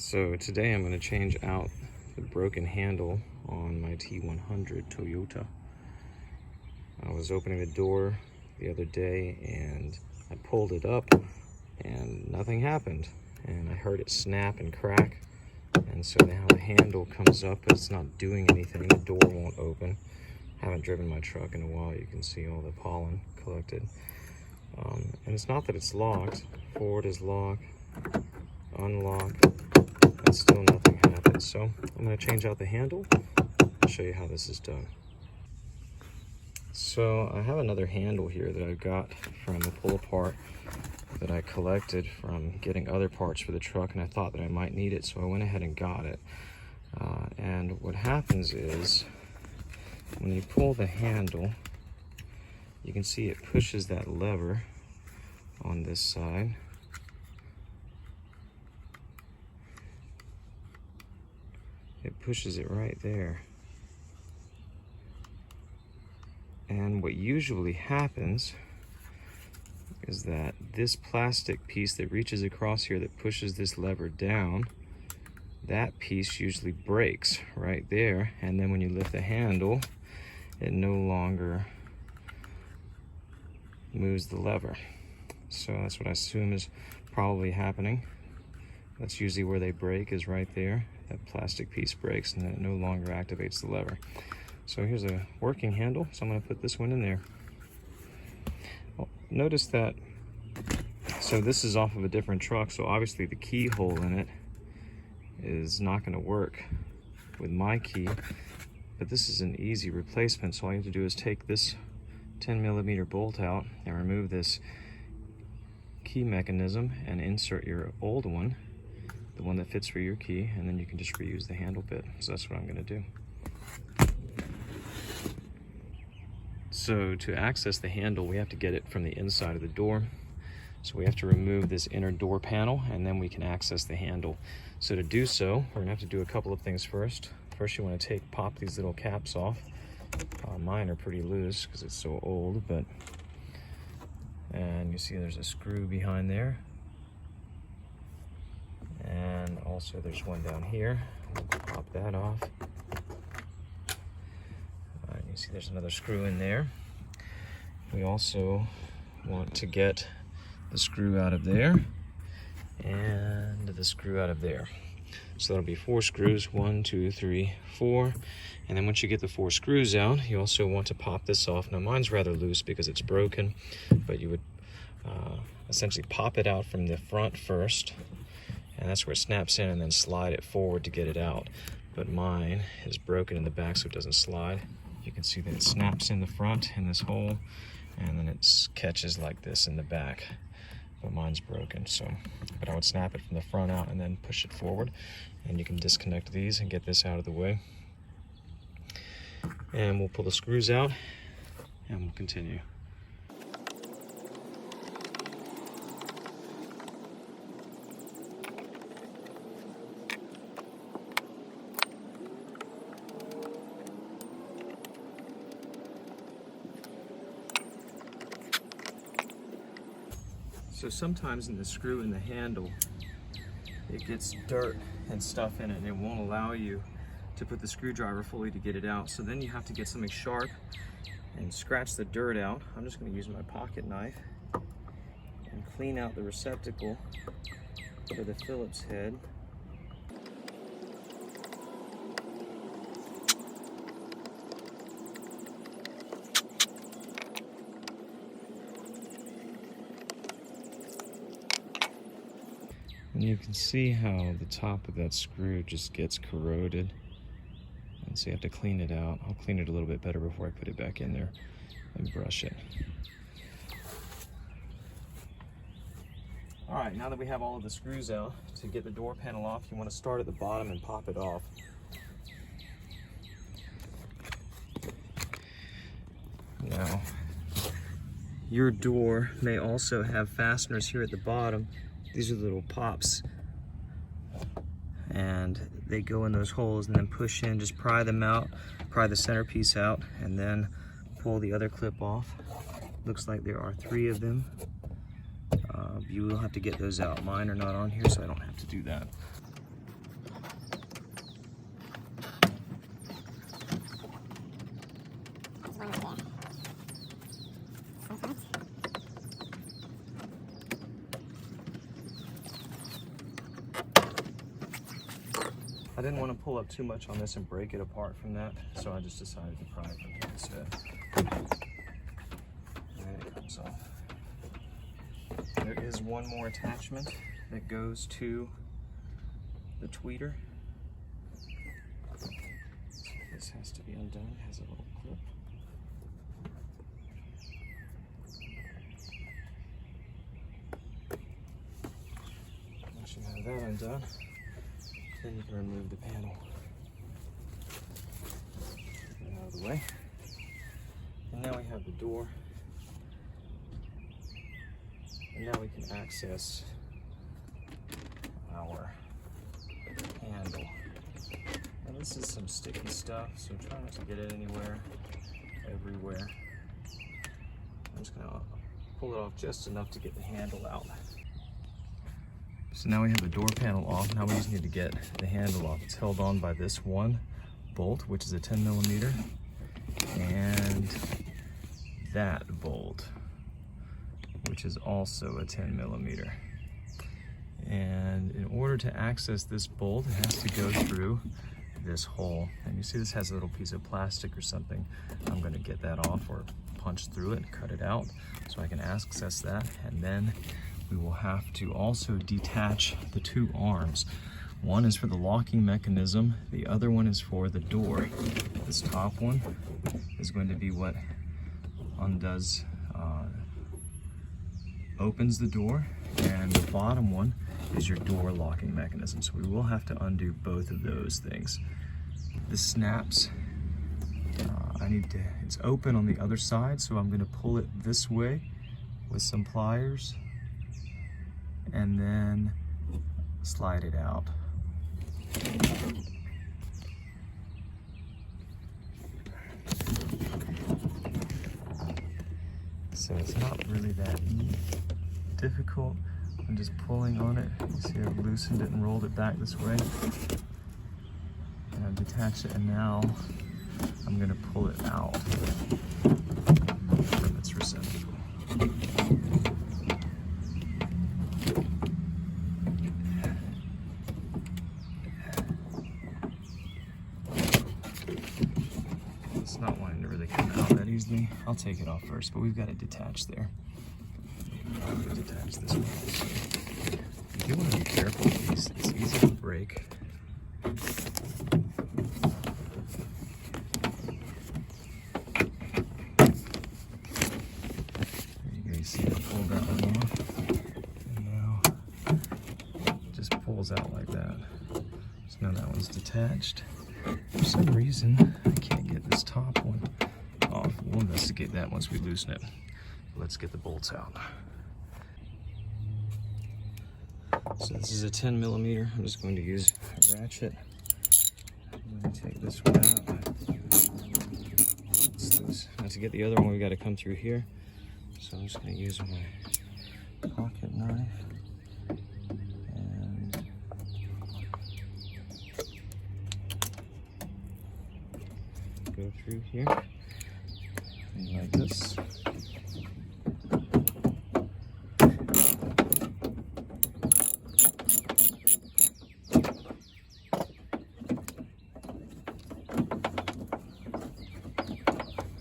So today I'm going to change out the broken handle on my T100 Toyota. I was opening the door the other day and I pulled it up and nothing happened. And I heard it snap and crack. And so now the handle comes up, but it's not doing anything. The door won't open. I haven't driven my truck in a while. You can see all the pollen collected. And it's not that it's locked. Forward is locked, unlock, and still nothing happens. So I'm going to change out the handle. I'll show you how this is done. So I have another handle here that I got from a pull apart that I collected from getting other parts for the truck, and I thought that I might need it, so I went ahead and got it. And what happens is when you pull the handle, you can see it pushes that lever on this side. It pushes it right there. And what usually happens is that this plastic piece that reaches across here that pushes this lever down, that piece usually breaks right there. And then when you lift the handle, it no longer moves the lever. So that's what I assume is probably happening. That's usually where they break, is right there. That plastic piece breaks and then it no longer activates the lever. So here's a working handle, so I'm going to put this one in there. Well, notice that, so this is off of a different truck, so obviously the keyhole in it is not going to work with my key, but this is an easy replacement. So all you have to do is take this 10mm bolt out and remove this key mechanism and insert your old one, the one that fits for your key, and then you can just reuse the handle bit. So that's what I'm going to do. So to access the handle, we have to get it from the inside of the door. So we have to remove this inner door panel, and then we can access the handle. So to do so, we're gonna have to do a couple of things first. First, you want to pop these little caps off. Mine are pretty loose because it's so old, and you see there's a screw behind there. And also there's one down here. We'll pop that off. You see there's another screw in there. We also want to get the screw out of there and the screw out of there. So that'll be 4 screws, 1, 2, 3, 4. And then once you get the 4 screws out, you also want to pop this off. Now mine's rather loose because it's broken, but you would essentially pop it out from the front first, and that's where it snaps in, and then slide it forward to get it out. But mine is broken in the back, so it doesn't slide. You can see that it snaps in the front in this hole, and then it catches like this in the back. But mine's broken, but I would snap it from the front out and then push it forward, and you can disconnect these and get this out of the way. And we'll pull the screws out and we'll continue. So sometimes in the screw in the handle, it gets dirt and stuff in it, and it won't allow you to put the screwdriver fully to get it out. So then you have to get something sharp and scratch the dirt out. I'm just going to use my pocket knife and clean out the receptacle for the Phillips head. And you can see how the top of that screw just gets corroded. And so you have to clean it out. I'll clean it a little bit better before I put it back in there and brush it. All right, now that we have all of the screws out, to get the door panel off, you want to start at the bottom and pop it off. Now, your door may also have fasteners here at the bottom. These are the little pops, and they go in those holes and then push in. Just pry them out, pry the centerpiece out, and then pull the other clip off. Looks like there are 3 of them. You will have to get those out. Mine are not on here, so I don't have to do that. I didn't want to pull up too much on this and break it apart from that, so I just decided to pry it from here instead. And it comes off. There is one more attachment that goes to the tweeter. So this has to be undone. It has a little clip. Once you have that undone, then you can remove the panel. Get it out of the way. And now we have the door. And now we can access our handle. Now this is some sticky stuff, so try not to get it everywhere. I'm just gonna pull it off just enough to get the handle out. So now we have the door panel off. Now we just need to get the handle off. It's held on by this one bolt, which is a 10mm, and that bolt, which is also a 10mm. And in order to access this bolt, it has to go through this hole. And you see this has a little piece of plastic or something. I'm gonna get that off or punch through it and cut it out so I can access that. And then we will have to also detach the two arms. One is for the locking mechanism, the other one is for the door. This top one is going to be what undoes, opens the door, and the bottom one is your door locking mechanism. So we will have to undo both of those things. This snaps, it's open on the other side, so I'm gonna pull it this way with some pliers and then slide it out. So it's not really that difficult. I'm just pulling on it. You see I've loosened it and rolled it back this way. And I've detached it, and now I'm gonna pull it out from its receptacle. It's not wanting to really come out that easily. I'll take it off first, but we've got it detached there. I'm going to detach this one also. You do want to be careful with these. It's easy to break. There you go. You see I pulled that one off. And now it just pulls out like that. So now that one's detached. For some reason, I can't get this top one off. We'll investigate that once we loosen it. Let's get the bolts out. So this is a 10mm. I'm just going to use a ratchet. I'm going to take this one out. Now to get the other one, we got to come through here. So I'm just going to use my pocket knife and go through here like this.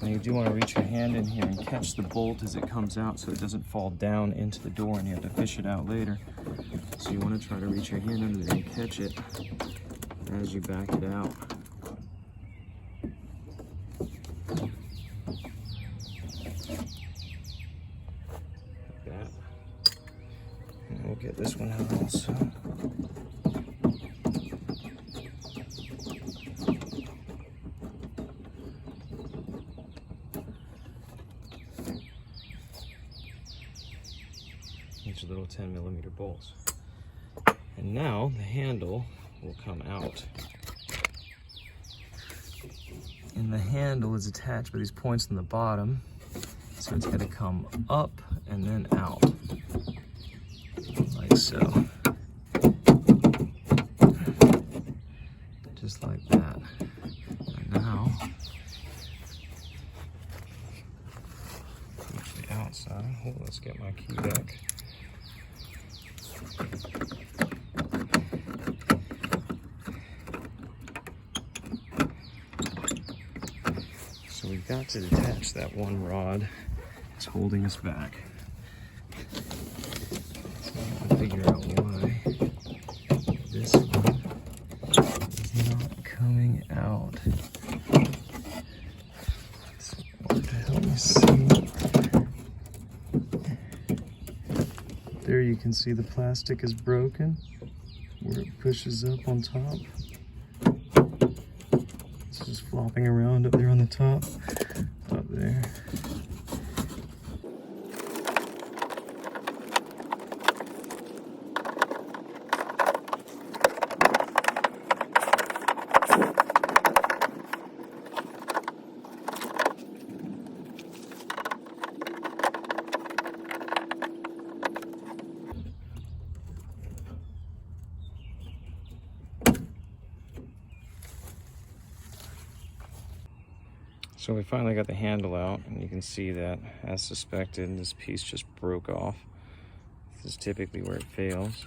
You do want to reach your hand in here and catch the bolt as it comes out so it doesn't fall down into the door and you have to fish it out later. So you want to try to reach your hand under there and catch it as you back it out. Like that. And we'll get this one out also. These are little 10mm bolts. And now the handle will come out. And the handle is attached by these points on the bottom. So it's going to come up and then out. Like so. Just like that. And now, the outside. Oh, let's get my key back. got to detach that one rod. It's holding us back. So I'm gonna figure out why this one is not coming out. So to help me see. There you can see the plastic is broken where it pushes up on top. It's just flopping around up there on the top, up there. So we finally got the handle out, and you can see that, as suspected, this piece just broke off. This is typically where it fails.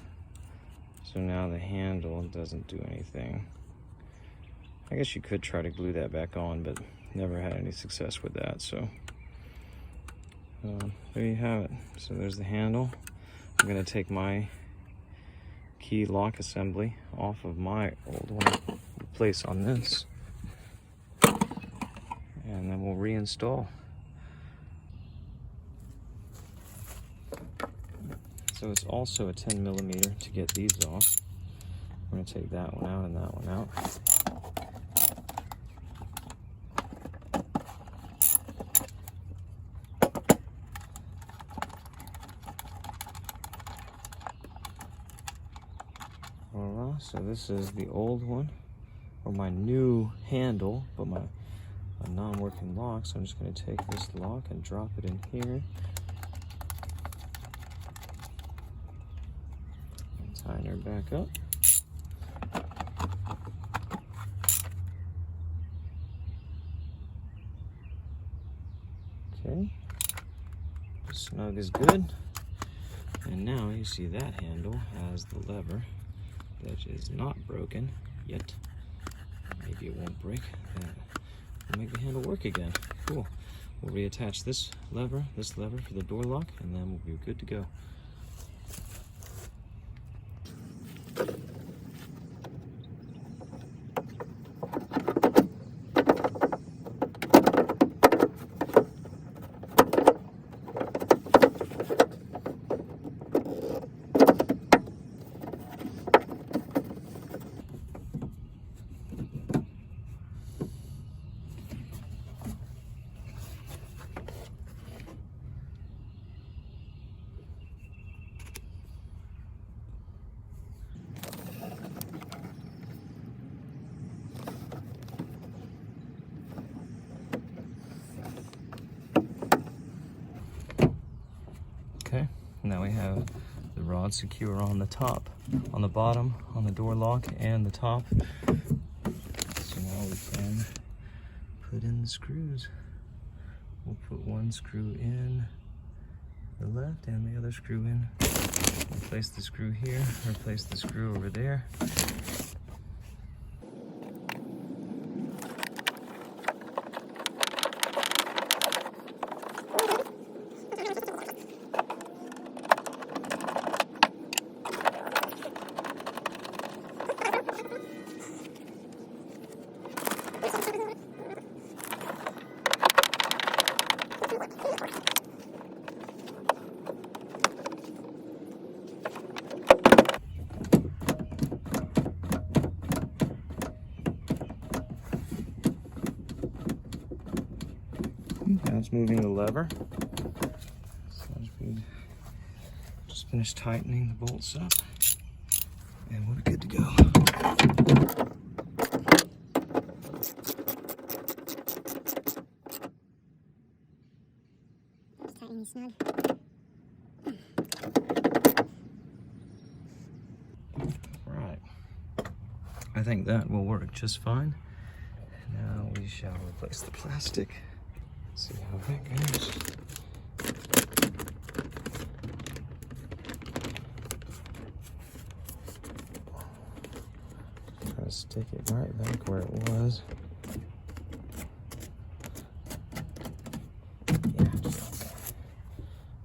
So now the handle doesn't do anything. I guess you could try to glue that back on, but never had any success with that. So there you have it. So there's the handle. I'm gonna take my key lock assembly off of my old one, replace on this, and then we'll reinstall. So it's also a 10mm to get these off. I'm going to take that one out and that one out. Voila, so this is the old one, or my new handle, but a non-working lock. So I'm just going to take this lock and drop it in here. And tighten her back up. Okay, snug is good. And now you see that handle has the lever that is not broken yet. Maybe it won't break. That will make the handle work again. Cool. We'll reattach this lever for the door lock, and then we'll be good to go. Okay, now we have the rod secure on the top, on the bottom, on the door lock, and the top. So now we can put in the screws. We'll put one screw in the left and the other screw in. Replace the screw here, replace the screw over there. Now it's moving the lever. So we just finished tightening the bolts up, and we're good to go. Just tightening snug. Right. I think that will work just fine. Now we shall replace the plastic. See how that goes. Try to stick it right back where it was.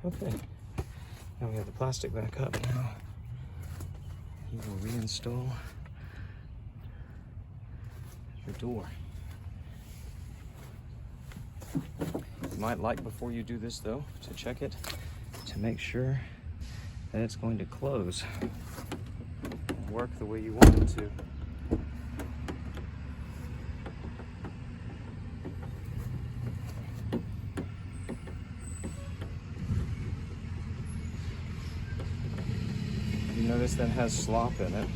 Okay, now we have the plastic back up. Now we will reinstall the door. You might like, before you do this though, to check it to make sure that it's going to close and work the way you want it to. You notice that has slop in it.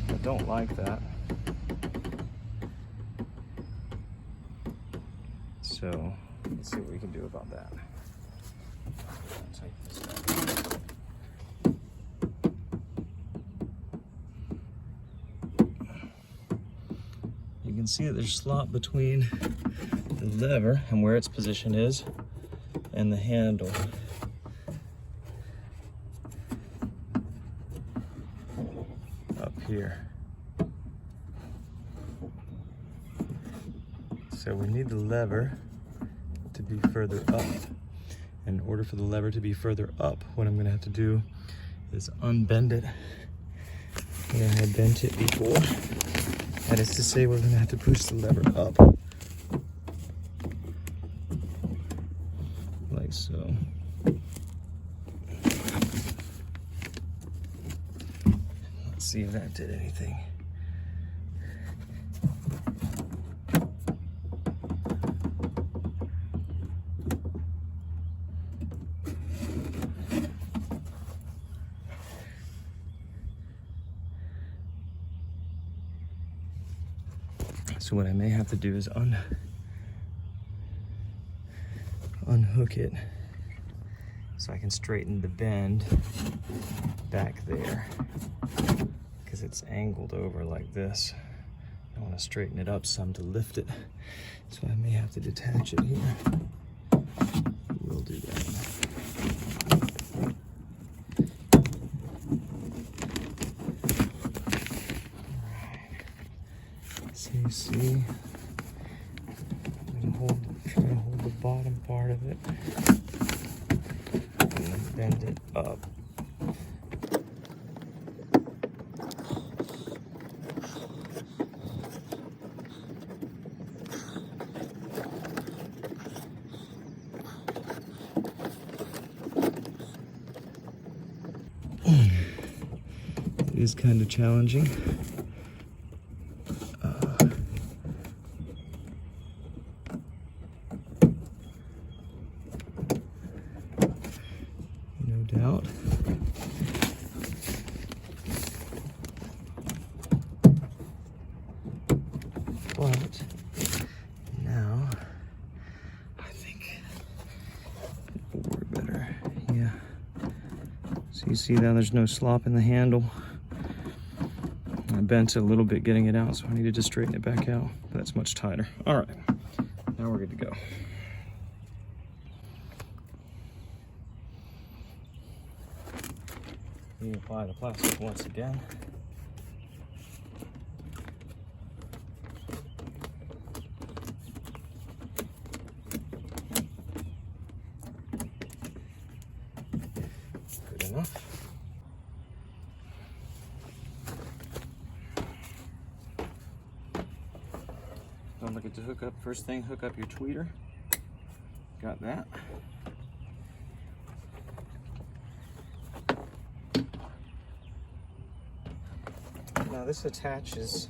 I don't like that. So let's see what we can do about that. Take this out. You can see that there's slop between the lever and where its position is and the handle. Up here. So we need the lever to be further up. In order for the lever to be further up, what I'm gonna have to do is unbend it where I had bent it before. That is to say, we're gonna have to push the lever up. Like so. Let's see if that did anything. So what I may have to do is unhook it so I can straighten the bend back there, because it's angled over like this. I want to straighten it up some to lift it, so I may have to detach it here. We'll do that. So you see, I'm gonna try to hold the bottom part of it and then bend it up. It is kind of challenging. No doubt. But now I think it will work better. Yeah. So you see now there's no slop in the handle. I bent it a little bit getting it out, so I needed to straighten it back out. But that's much tighter. All right, now we're good to go. Reapply the plastic once again. Good enough. Don't forget to hook up, first thing, hook up your tweeter. Got that. Now this attaches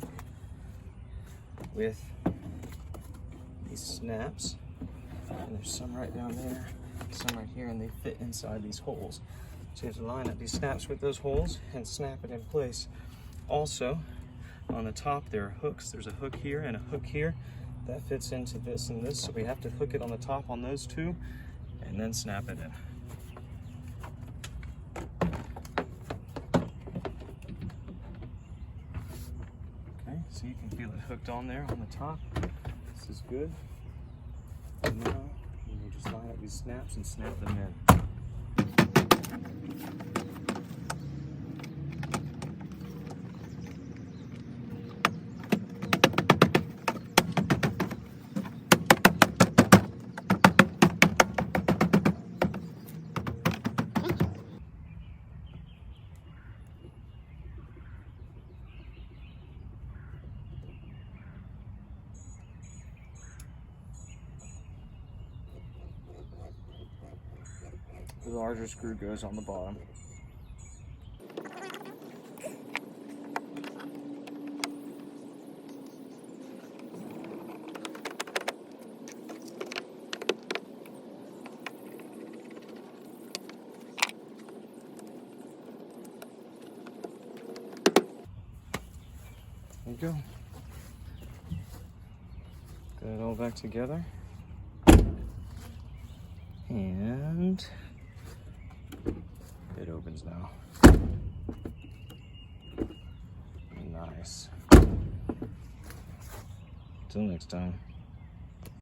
with these snaps, and there's some right down there, some right here, and they fit inside these holes. So you have to line up these snaps with those holes and snap it in place. Also, on the top there are hooks. There's a hook here and a hook here. That fits into this and this, so we have to hook it on the top on those two and then snap it in. Okay, so you can feel it hooked on there on the top. This is good. And now you just line up these snaps and snap them in. The larger screw goes on the bottom. There you go. Got it all back together. And it opens now. Nice. Till next time.